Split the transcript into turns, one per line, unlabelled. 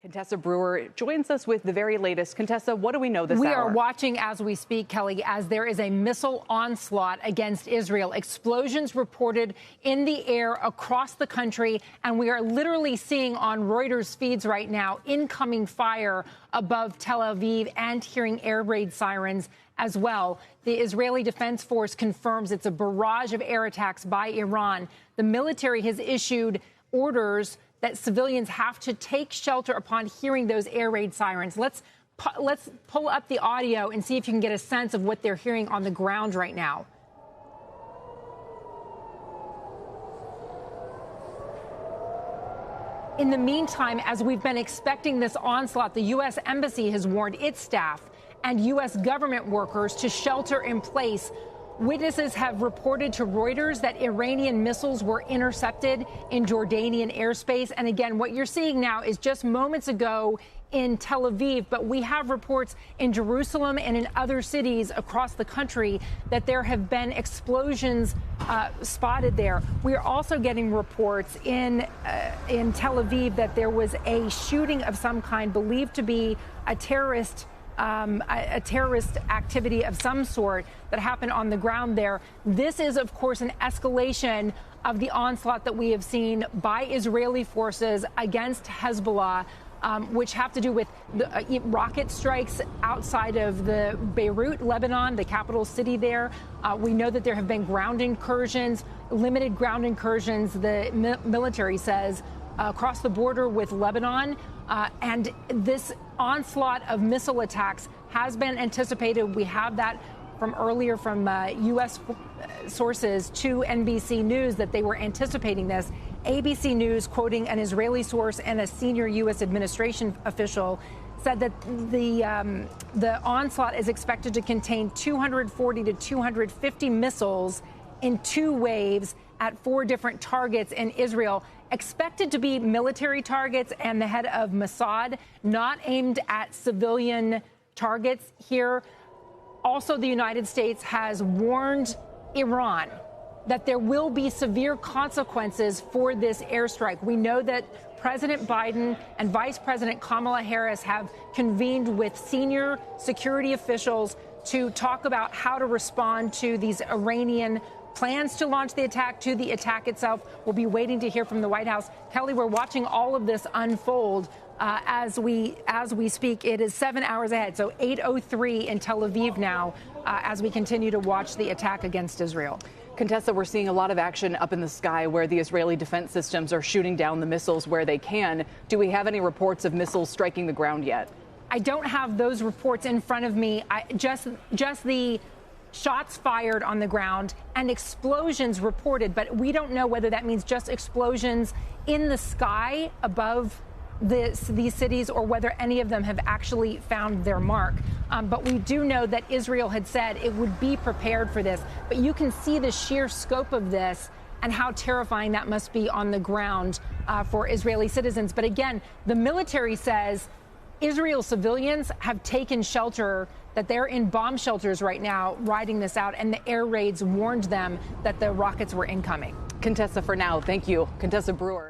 Contessa Brewer joins us with the very latest. Contessa, what do we know this hour?
We are watching as we speak, Kelly, as there is a missile onslaught against Israel. Explosions reported in the air across the country, and we are literally seeing on Reuters feeds right now incoming fire above Tel Aviv and hearing air raid sirens as well. The Israeli Defense Force confirms it's a barrage of air attacks by Iran. The military has issued orders that civilians have to take shelter upon hearing those air raid sirens. Let's pull up the audio and see if you can get a sense of what they're hearing on the ground right now. In the meantime, as we've been expecting this onslaught, the U.S. Embassy has warned its staff and U.S. government workers to shelter in place. Witnesses have reported to Reuters that Iranian missiles were intercepted in Jordanian airspace. And again, what you're seeing now is just moments ago in Tel Aviv, but we have reports in Jerusalem and in other cities across the country that there have been explosions spotted there. We are also getting reports in Tel Aviv that there was a shooting of some kind believed to be a terrorist activity of some sort that happened on the ground there. This is, of course, an escalation of the onslaught that we have seen by Israeli forces against Hezbollah, which have to do with the rocket strikes outside of the Beirut, Lebanon, the capital city there. We know that there have been ground incursions, limited ground incursions, the military says, across the border with Lebanon. And this onslaught of missile attacks has been anticipated. We have that from earlier from U.S. sources to NBC News that they were anticipating this. ABC News, quoting an Israeli source and a senior U.S. administration official, said that the onslaught is expected to contain 240 to 250 missiles in 2 waves at 4 different targets in Israel, expected to be military targets and the head of Mossad, not aimed at civilian targets here. Also, the United States has warned Iran that there will be severe consequences for this airstrike. We know that President Biden and Vice President Kamala Harris have convened with senior security officials to talk about how to respond to these Iranian plans to launch the attack, to the attack itself. We'll be waiting to hear from the White House. Kelly, we're watching all of this unfold as we speak. It is 7 hours ahead, so 8:03 in Tel Aviv now, as we continue to watch the attack against Israel.
Contessa, we're seeing a lot of action up in the sky where the Israeli defense systems are shooting down the missiles where they can. Do we have any reports of missiles striking the ground yet?
I don't have those reports in front of me. Just the shots fired on the ground and explosions reported, but we don't know whether that means just explosions in the sky above these cities or whether any of them have actually found their mark. But we do know that Israel had said it would be prepared for this. But you can see the sheer scope of this and how terrifying that must be on the ground for Israeli citizens. But again, the military says Israel civilians have taken shelter, that they're in bomb shelters right now riding this out, and the air raids warned them that the rockets were incoming.
Contessa, for now, thank you. Contessa Brewer.